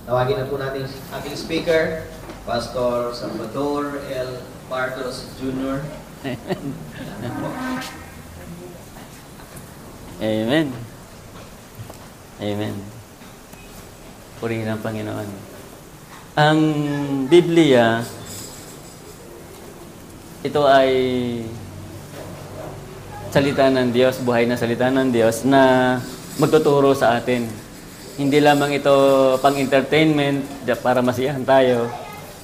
Tawagin na po natin ating speaker, Pastor Salvador L. Marcos Jr. Amen. Amen. Purihin ang Panginoon. Ang Biblia, ito ay salita ng Diyos, buhay na salita ng Diyos na magtuturo sa atin. Hindi lamang ito pang-entertainment para masiyahan tayo.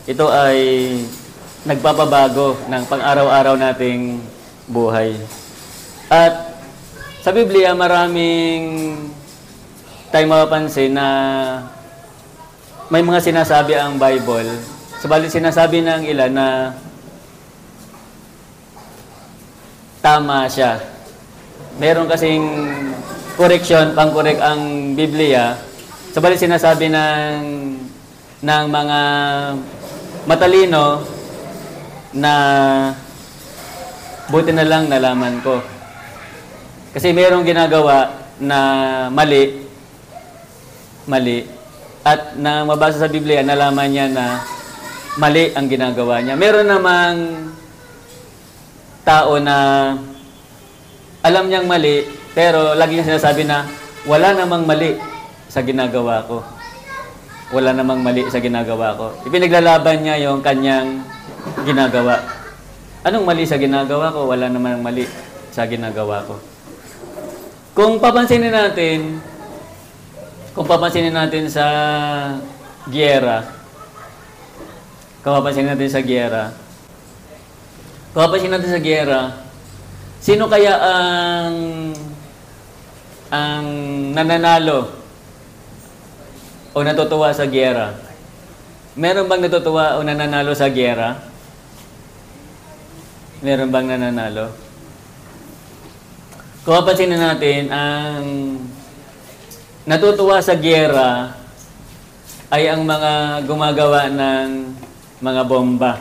Ito ay nagpapabago ng pang-araw-araw nating buhay. At sa Biblia, maraming tayong mapapansin na may mga sinasabi ang Bible. Subalit sinasabi ng ilan na tama siya. Meron kasing correction, pang-correct ang Biblia. Subalit sinasabi ng mga matalino na buti na lang nalaman ko. Kasi merong ginagawa na mali, at na mabasa sa Biblia, nalaman niya na mali ang ginagawa niya. Meron namang tao na alam niyang mali, pero lagi niya sinasabi na wala namang mali sa ginagawa ko. Wala namang mali sa ginagawa ko. Ipinaglalaban niya yung kanyang ginagawa. Anong mali sa ginagawa ko? Wala namang mali sa ginagawa ko. Kung papansinin natin sa giyera, sino kaya ang nananalo o natutuwa sa giyera? Meron bang natutuwa o nananalo sa giyera? Meron bang nananalo? Kung papansinin natin, ang natutuwa sa giyera ay ang mga gumagawa ng mga bomba.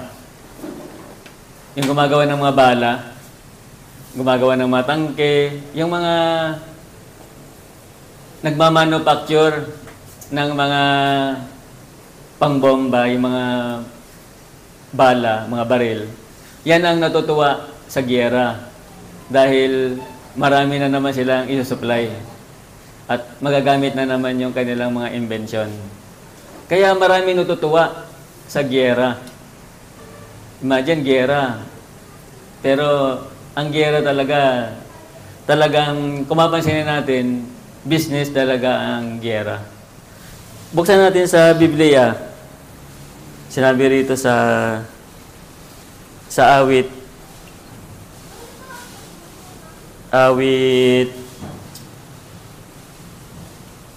Yung gumagawa ng mga bala, gumagawa ng mga tangke, yung mga nagmamanufacture ng mga pangbomba, yung mga bala, mga baril. Yan ang natutuwa sa giyera dahil marami na naman silang isusupply at magagamit na naman yung kanilang mga invention. Kaya marami natutuwa sa giyera. Imagine giyera. Pero ang giyera talagang kumapansinin natin, business talaga ang giyera. Buksan natin sa Biblia. Sinabi rito sa awit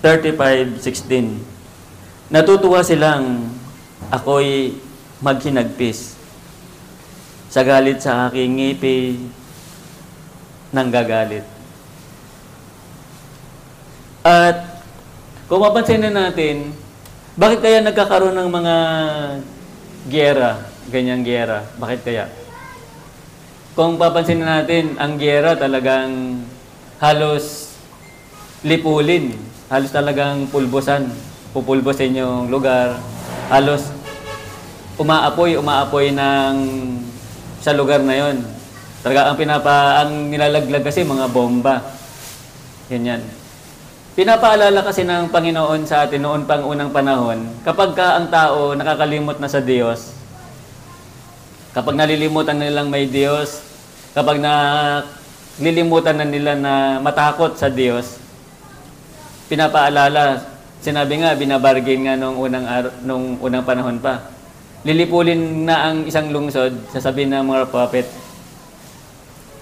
35:16. Natutuwa silang ako'y maghinagpis. Sa galit sa aking ngipi, nanggagalit. At kung mapansinin natin, bakit kaya nagkakaroon ng mga giyera, ganyang giyera? Bakit kaya? Kung papansinin natin, ang giyera talagang halos lipulin. Halos talagang pulbosan. Pupulbosin yung lugar. Halos umaapoy sa lugar na yon. Talaga ang nilalaglag kasi mga bomba. Yan. Pinapaalala kasi ng Panginoon sa atin noon pang unang panahon, kapag ka ang tao nakakalimot na sa Diyos, kapag nalilimutan na nilang may Diyos, kapag nalilimutan na nila na matakot sa Diyos, pinapaalala, sinabi nga, binabargain nga nung unang panahon pa. Lilipulin na ang isang lungsod, sasabihin ng mga prophet,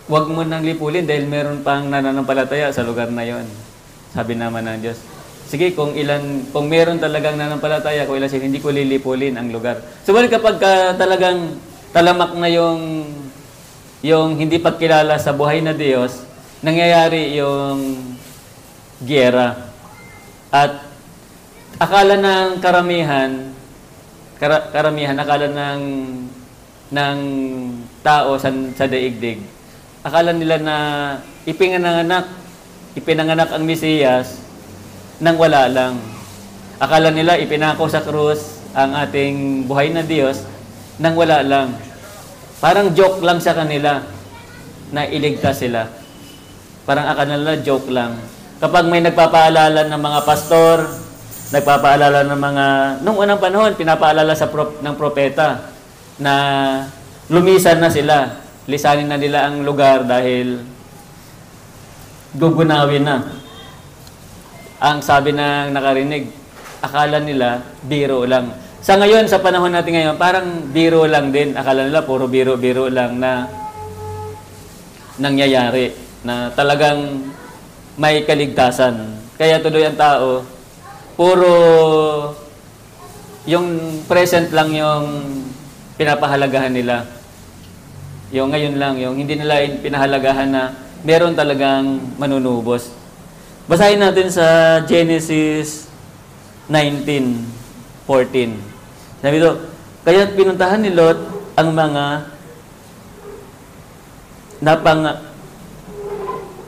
huwag mo nang lipulin dahil meron pang nananampalataya sa lugar na yon. Sabi naman ng Diyos, sige, kung meron talagang nananampalataya, kung ilan sila, hindi ko lilipulin ang lugar. Subalit kapag talagang talamak na yung hindi pagkilala sa buhay na Diyos, nangyayari yung giyera. At akala ng karamihan, akala ng tao sa daigdig, akala nila na ipinanganak ang Mesiyas nang wala lang. Akala nila ipinako sa krus ang ating buhay na Diyos nang wala lang. Parang joke lang sa kanila na iligtas sila. Parang akala nila joke lang. Kapag may nagpapaalala ng mga pastor, nagpapaalala ng mga, nung unang panahon, pinapaalala ng propeta na lumisan na sila. Lisanin na nila ang lugar dahil gugunawin na. Ang sabi ng nakarinig, akala nila biro lang. Sa ngayon, sa panahon natin ngayon, parang biro lang din. Akala nila puro biro-biro lang na nangyayari. Na talagang may kaligtasan. Kaya tuloy ang tao, puro yung present lang yung pinapahalagahan nila. Yung ngayon lang, yung hindi nila pinahalagahan na meron talagang manunubos. Basahin natin sa Genesis 19:14. Sabi ito, kaya pinuntahan ni Lot ang mga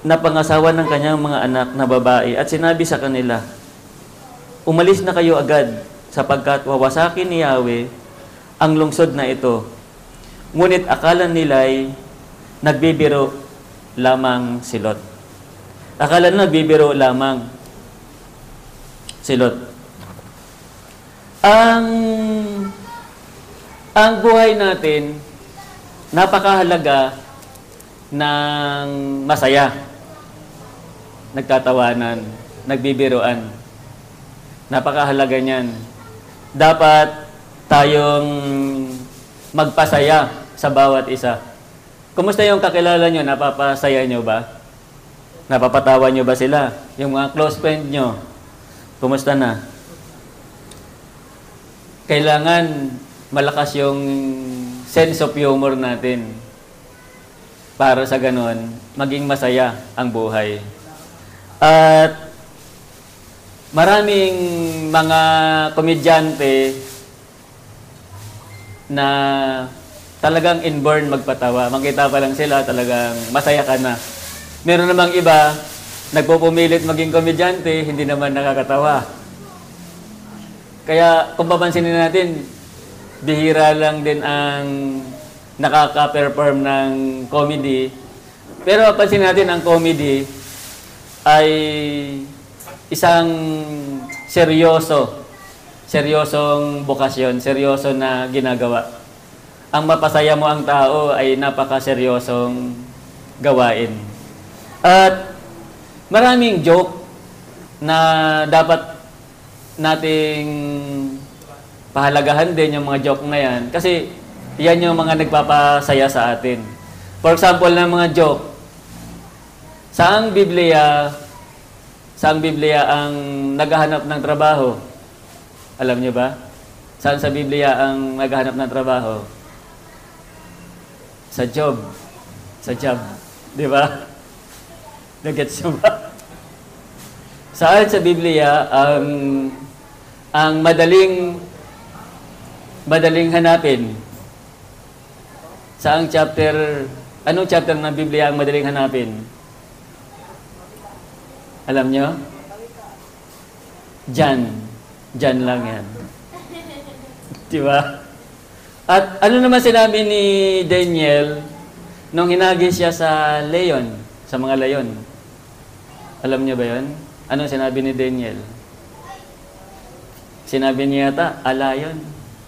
napangasawa ng kanyang mga anak na babae at sinabi sa kanila, umalis na kayo agad sapagkat wawasakin ni Yahweh ang lungsod na ito. Ngunit akala nila'y nagbibiro lamang si Lot. Akala na nagbibiro lamang si Lot. Ang buhay natin, napakahalaga ng masaya. Nagtatawanan, nagbibiroan. Napakahalaga niyan. Dapat tayong magpasaya sa bawat isa. Kumusta yung kakilala nyo? Napapasaya nyo ba? Napapatawa nyo ba sila? Yung mga close friend nyo, kumusta na? Kailangan malakas yung sense of humor natin para sa ganon, maging masaya ang buhay. At maraming mga komedyante na talagang inborn magpatawa. Makita pa lang sila, talagang masaya ka na. Meron namang iba, nagpupumilit maging komedyante, hindi naman nakakatawa. Kaya kung papansinin natin, bihira lang din ang nakaka-perform ng comedy. Pero pansinin natin, ang comedy ay isang seryosong bokasyon, seryoso na ginagawa. Ang mapasaya mo ang tao ay napaka-seryosong gawain. At maraming joke na dapat nating pahalagahan din yung mga joke na yan. Kasi yan yung mga nagpapasaya sa atin. For example, ng mga joke, saang Biblia ang naghahanap ng trabaho? Alam niyo ba? Saan sa Biblia ang naghahanap ng trabaho? Sa Job. Sa Job. Di ba? Nagets niyo ba? Saan sa Biblia ang madaling hanapin? Saang chapter, anong chapter ng Biblia ang madaling hanapin? Alam nyo? John lang yan. Diba? At ano naman sinabi ni Daniel nung hinagis siya sa leon, sa mga leon? Alam nyo ba yun? Anong sinabi ni Daniel? Sinabi niya yata, alayon.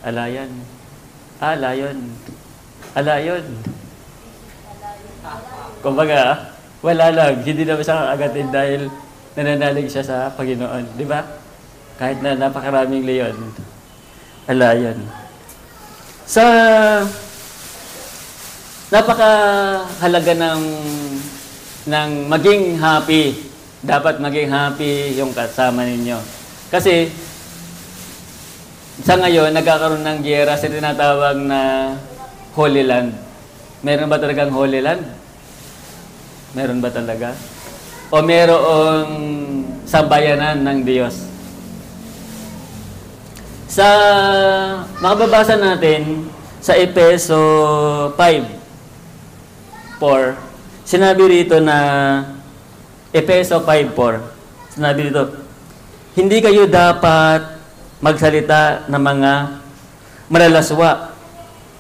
Alayon. Alayon. Kumbaga, wala lang. Hindi naman siya kakagatin dahil nananalig siya sa Panginoon. Di ba? Kahit na napakaraming leon. Alayon. Sa napakahalaga ng maging happy. Dapat maging happy yung kasama ninyo. Kasi sa ngayon, nagkakaroon ng giyera sa tinatawag na Holy Land. Meron ba talagang Holy Land? Meron ba talaga? O merong sambayanan ng Diyos? Sa makababasa natin sa Efeso 5:4, sinabi rito na Efeso 5:4, sinabi rito, hindi kayo dapat magsalita ng mga malalaswa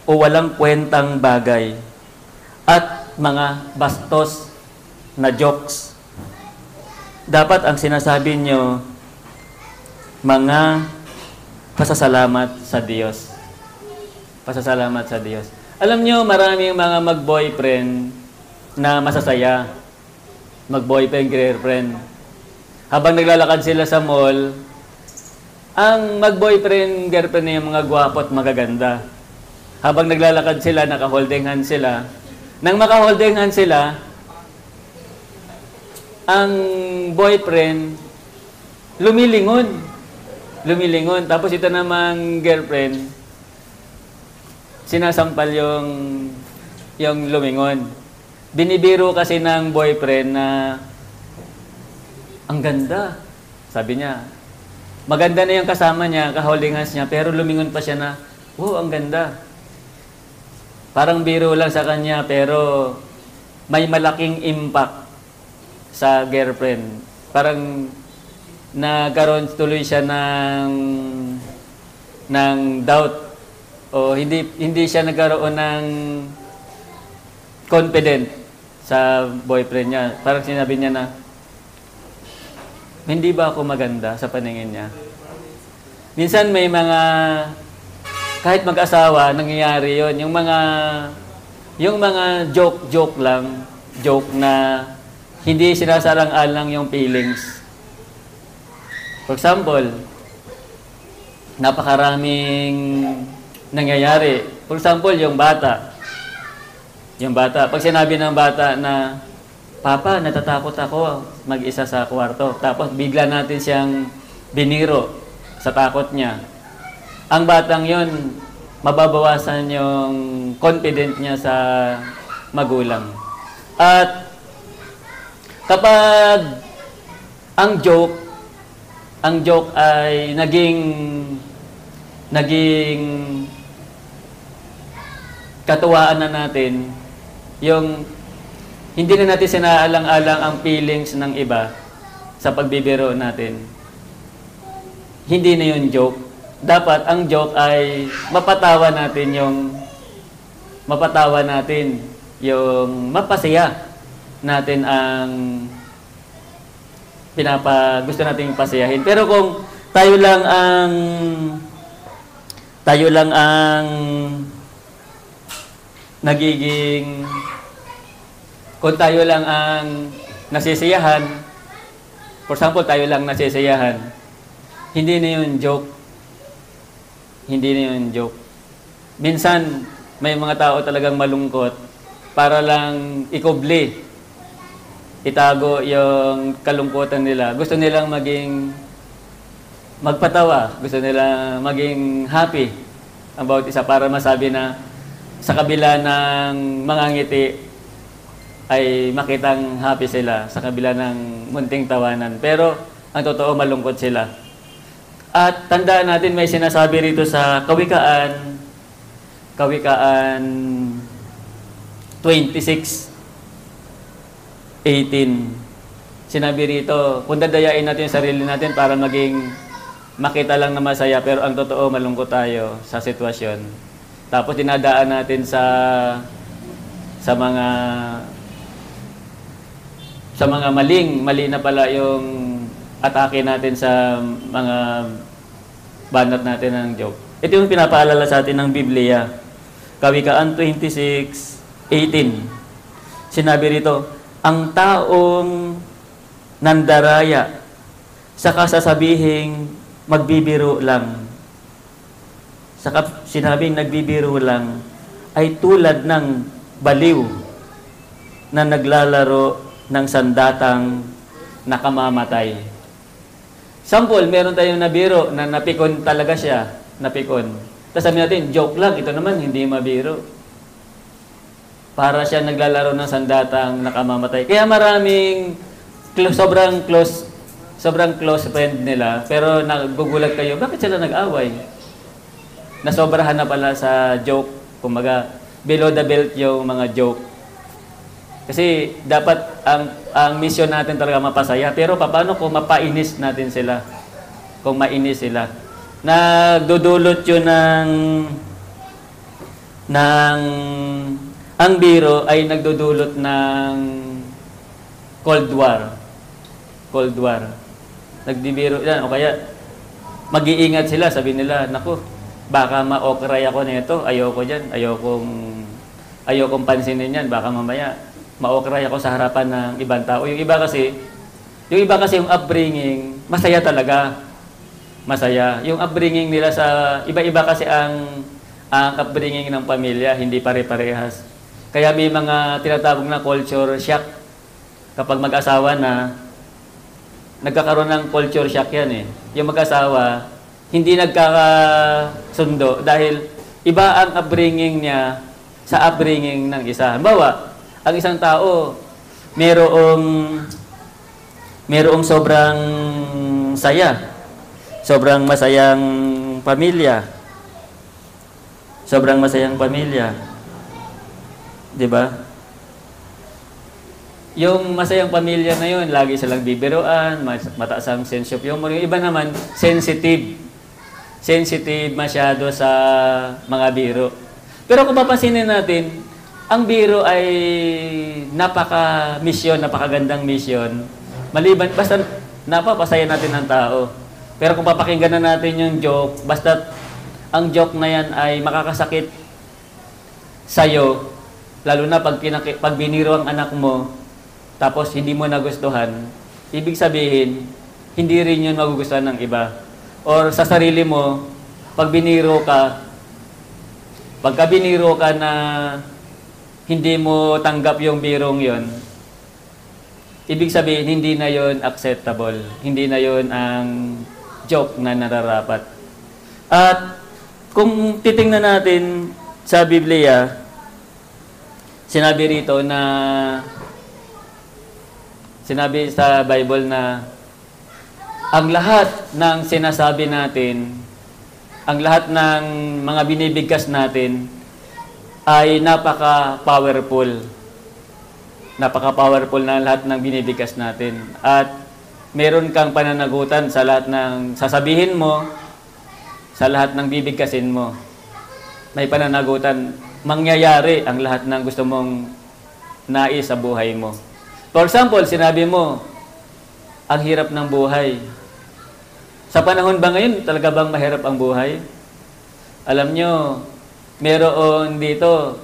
o walang kwentang bagay at mga bastos na jokes. Dapat ang sinasabi nyo, mga pasasalamat sa Diyos. Pasasalamat sa Diyos. Alam nyo, maraming mga mag-boyfriend na masasaya. Mag-boyfriend, girlfriend. Habang naglalakad sila sa mall, ang mag-boyfriend, girlfriend na yung mga gwapo at magaganda. Habang naglalakad sila, naka-holding hand sila. Nang maka-holding hand sila, ang boyfriend, lumilingon. Lumilingon. Tapos ito namang girlfriend, sinasampal yung lumingon. Binibiro kasi ng boyfriend na ang ganda. Sabi niya, maganda na yung kasama niya, ka-holding hands niya, pero lumingon pa siya na, oh, ang ganda. Parang biro lang sa kanya, pero may malaking impact sa girlfriend. Parang nagkaroon tuloy siya ng doubt o hindi siya nagkaroon ng confident sa boyfriend niya. Parang sinabi niya na, hindi ba ako maganda sa paningin niya? Minsan may mga, kahit mag-asawa, nangyayari yon. Yung mga joke lang, joke na hindi sinasalang-alang yung feelings. For example, napakaraming nangyayari. For example, yung bata. Pag sinabi ng bata na, Papa, natatakot ako mag-isa sa kwarto. Tapos bigla natin siyang biniro sa takot niya. Ang batang yon, mababawasan yung confidence niya sa magulang. At kapag ang joke ay naging katuwaan na natin, yung hindi na natin sinaalang-alang ang feelings ng iba sa pagbibiro natin. Hindi na yun joke. Dapat ang joke ay mapatawa natin yung mapasaya natin ang gusto nating pasayahin. Pero kung tayo lang ang nagiging, kung tayo lang ang nasisiyahan, for example, tayo lang nasisiyahan, hindi na yun joke. Hindi na yun joke. Minsan, may mga tao talagang malungkot para lang ikubli, itago yung kalungkutan nila. Gusto nilang magpatawa. Gusto nilang maging happy about isa para masabi na sa kabila ng mga ngiti ay makitang happy sila sa kabila ng munting tawanan. Pero ang totoo, malungkot sila. At tandaan natin, may sinasabi rito sa Kawikaan 26:18. Sinabi rito, kung dadayain natin yung sarili natin para makita lang na masaya, pero ang totoo, malungkot tayo sa sitwasyon. Tapos dinadaan natin sa mga mali na pala yung atake natin sa mga banat natin ng joke. Ito yung pinapaalala sa atin ng Biblia. Kawikaan 26:18. Sinabi rito, ang taong nandaraya sa kasasabihing magbibiro lang. Sinabing nagbibiro lang ay tulad ng baliw na naglalaro ng sandatang nakamamatay. Sample, meron tayong nabiro na napikon talaga siya. Napikon. Tapos sabi natin, joke lang. Ito naman, hindi mabiro. Para siya naglalaro ng sandatang nakamamatay. Kaya maraming sobrang close friend nila. Pero nagugulat kayo, bakit sila nag-away? Nasobrahan na pala sa joke. Kumbaga, below the belt yung mga joke. Kasi dapat ang mission natin talaga mapasaya. Pero paano kung mapainis natin sila? Kung mainis sila. nagdudulot yun ang biro ay nagdudulot ng Cold War. Cold War. Nagdibiro yan. O kaya, mag-iingat sila. Sabi nila, naku, baka ma-okray ako nito. Ayoko dyan. Ayokong pansinin yan. Baka mamaya, ma-okray ako sa harapan ng ibang tao. Yung iba kasi yung upbringing, masaya talaga. Masaya. Yung upbringing nila sa, iba-iba kasi ang upbringing ng pamilya, hindi pare-parehas. Kaya may mga tinatawag na culture shock. Kapag mag-asawa na, nagkakaroon ng culture shock yan eh. Yung mag-asawa, hindi nagkakasundo dahil iba ang upbringing niya sa upbringing ng isa. Halimbawa, ang isang tao, merong sobrang saya, sobrang masayang pamilya, sobrang masayang pamilya. 'Di ba? Yung masayang pamilya na yun, lagi silang bibiruan, mataas ang sense of humor. Yung iba naman, sensitive. Sensitive masyado sa mga biro. Pero kung papansinin natin, ang biro ay napakagandang misyon. Maliban, basta napapasaya natin ang tao. Pero kung papakinggan na natin yung joke, basta ang joke na yan ay makakasakit sa'yo, lalo na pag biniro ang anak mo, tapos hindi mo nagustuhan, ibig sabihin, hindi rin yun magugustuhan ng iba. Or sa sarili mo, pagka biniro ka na hindi mo tanggap yung birong yon, ibig sabihin, hindi na yon acceptable. Hindi na yon ang joke na nararapat. At kung titingnan natin sa Biblia, sinabi sa Bible na ang lahat ng sinasabi natin, ang lahat ng mga binibigkas natin ay napaka-powerful. Napaka-powerful na lahat ng binibigkas natin. At meron kang pananagutan sa lahat ng sasabihin mo, sa lahat ng bibigkasin mo. May pananagutan. Mangyayari ang lahat ng gusto mong nais sa buhay mo. For example, sinabi mo, ang hirap ng buhay. Sa panahon ba ngayon, talaga bang mahirap ang buhay? Alam nyo, meron dito,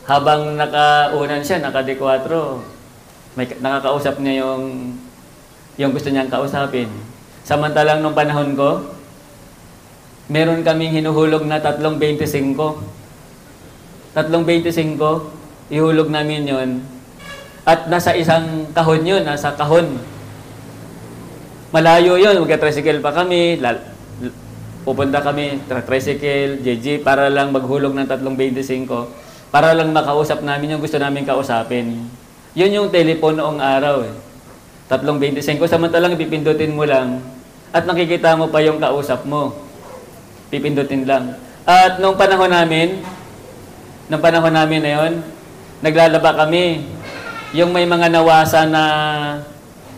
habang nakaunan siya, naka-D4, nakakausap niya yung gusto niyang kausapin. Samantalang nung panahon ko, meron kaming hinuhulog na 3.25. 3.25, ihulog namin yon. At nasa isang kahon yun, nasa kahon. Malayo yun, mag-tricycle pa kami, pupunta kami, tricycle, JG, para lang maghulog ng 3.25, para lang makausap namin yung gusto namin kausapin. Yun yung telephone noong araw. 3.25, samantalang pipindutin mo lang, at nakikita mo pa yung kausap mo. Pipindutin lang. At nung panahon namin na yun, naglalaba kami. Yung may mga nawasa na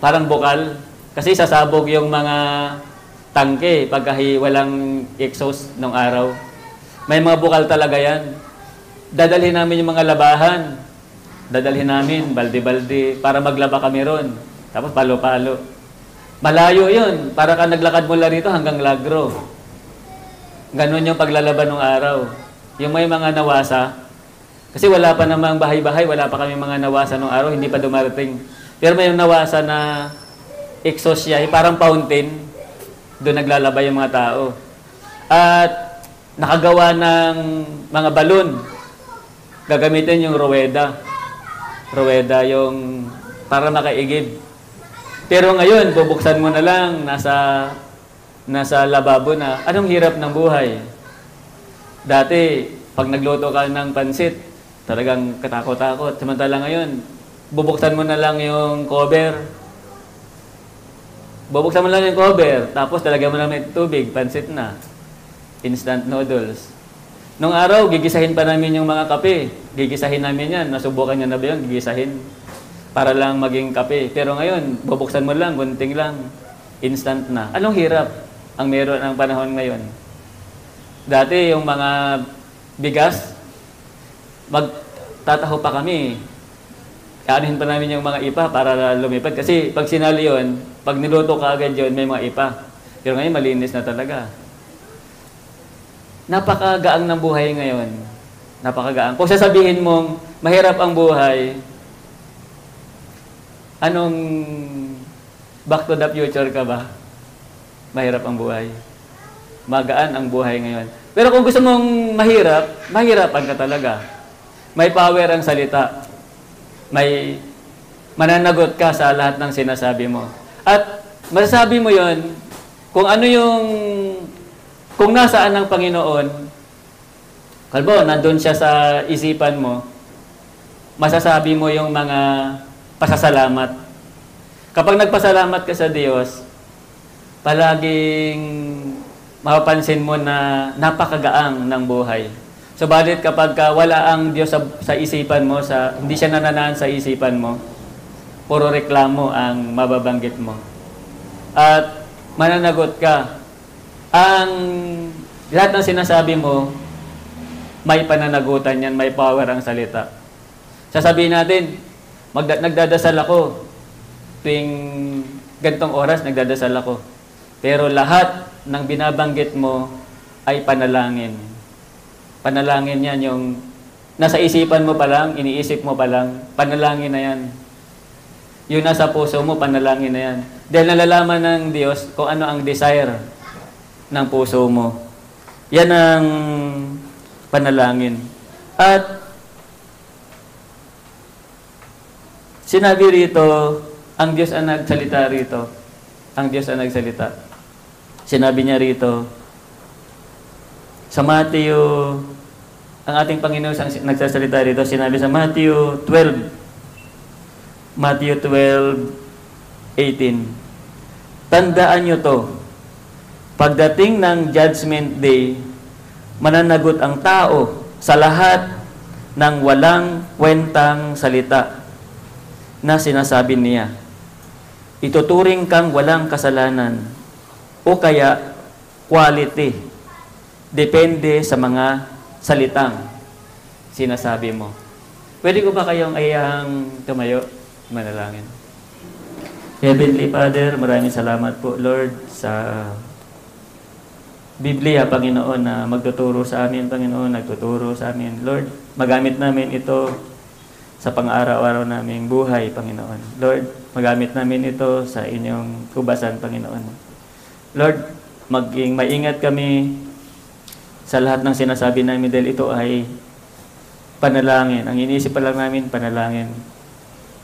parang bukal. Kasi sasabog yung mga tangke pagka walang exhaust nung araw. May mga bukal talaga yan. Dadalhin namin yung mga labahan. Dadalhin namin, balde-balde, para maglaba kami ron. Tapos palo-palo. Malayo yun. Para ka naglakad mula rito hanggang Lagro. Ganon yung paglalaba nung araw. Yung may mga nawasa, kasi wala pa namang bahay-bahay, wala pa kami mga nawasa nung araw, hindi pa dumarating. Pero may nawasa na exhaust siya, parang fountain, doon naglalaba yung mga tao. At nakagawa ng mga balon. Gagamitin yung ruweda. Ruweda yung para makaigib. Pero ngayon, bubuksan mo na lang, nasa lababo na. Anong hirap ng buhay? Dati, pag nagluto ka ng pansit, talagang katakot-takot. Samantala ngayon, bubuksan mo na lang yung cover. Bubuksan mo lang yung cover, tapos talagyan mo na may tubig, pansit na. Instant noodles. Nung araw, gigisahin pa namin yung mga kape. Gigisahin namin yan. Nasubukan nyo na ba yun? Gigisahin. Para lang maging kape. Pero ngayon, bubuksan mo lang, gunting lang. Instant na. Anong hirap? ang meron ang panahon ngayon. Dati yung mga bigas, magtataho pa kami. Kaanuhin pa namin yung mga ipa para lumipad. Kasi pag sinali yun, pag niluto ka agad yun, may mga ipa. Pero ngayon, malinis na talaga. Napakagaang ng buhay ngayon. Napakagaang. Kung sasabihin mong mahirap ang buhay, anong back to the future ka ba? Mahirap ang buhay. Magaan ang buhay ngayon. Pero kung gusto mong mahirap, mahirapan ka talaga. May power ang salita. May mananagot ka sa lahat ng sinasabi mo. At masasabi mo yon kung ano yung, kung nasaan ang Panginoon, kalbo, nandun siya sa isipan mo, masasabi mo yung mga pasasalamat. Kapag nagpasalamat ka sa Diyos, palaging mapapansin mo na napakagaang ng buhay. Subalit kapag wala ang Diyos sa isipan mo, hindi siya nananaan sa isipan mo, puro reklamo ang mababanggit mo. At mananagot ka. Ang lahat ng sinasabi mo, may pananagutan yan, may power ang salita. Sasabihin natin, nagdadasal ako. Tuwing gantong oras, nagdadasal ako. Pero lahat ng binabanggit mo ay panalangin. Panalangin yan, yung nasa isipan mo pa lang, iniisip mo pa lang, panalangin na yan. Yung nasa puso mo, panalangin na yan. Dahil nalalaman ng Diyos kung ano ang desire ng puso mo. Yan ang panalangin. At sinabi rito, ang Diyos ang nagsalita rito. Ang Diyos ang nagsalita. Sinabi niya rito, sa Matthew, ang ating Panginoon ang nagsasalita rito, sinabi sa Matthew 12:18. Tandaan nyo to, pagdating ng Judgment Day, mananagot ang tao sa lahat ng walang kwentang salita na sinasabi niya. Ituturing kang walang kasalanan o kaya quality. Depende sa mga salitang sinasabi mo. Pwede ko ba kayong ayahang tumayo? Manalangin. Heavenly Father, maraming salamat po, Lord, sa Biblia, Panginoon, na magtuturo sa amin, Panginoon, nagtuturo sa amin. Lord, magamit namin ito sa pang-araw-araw naming buhay, Panginoon. Lord, magamit namin ito sa inyong kubasan, Panginoon. Lord, maging maingat kami sa lahat ng sinasabi namin dahil ito ay panalangin. Ang iniisip pa lang namin, panalangin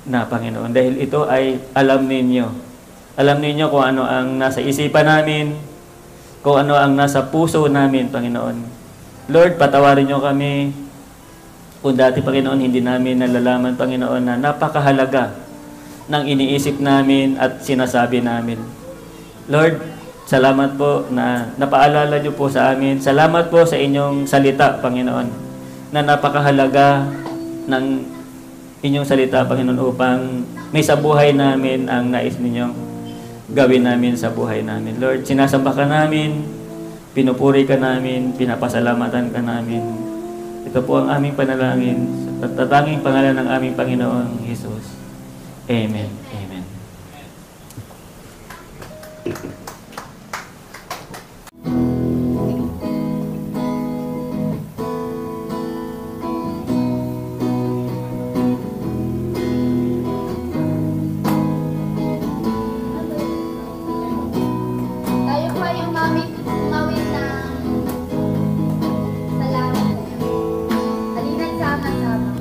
na Panginoon. Dahil ito ay alam ninyo. Alam ninyo kung ano ang nasa isipan namin, kung ano ang nasa puso namin, Panginoon. Lord, patawarin nyo kami kung dati, Panginoon, hindi namin nalalaman, Panginoon, na napakahalaga ng iniisip namin at sinasabi namin. Lord, salamat po na napaalala nyo po sa amin. Salamat po sa inyong salita, Panginoon, na napakahalaga ng inyong salita, Panginoon, upang may sa buhay namin ang nais ninyong gawin namin sa buhay namin. Lord, sinasamba ka namin, pinupuri ka namin, pinapasalamatan ka namin. Ito po ang aming panalangin sa tatanging pangalan ng aming Panginoong Jesus. Amen. Amen. Tayo po ay umawit ng salamat. Halina't sama-sama.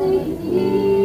Pag-ibig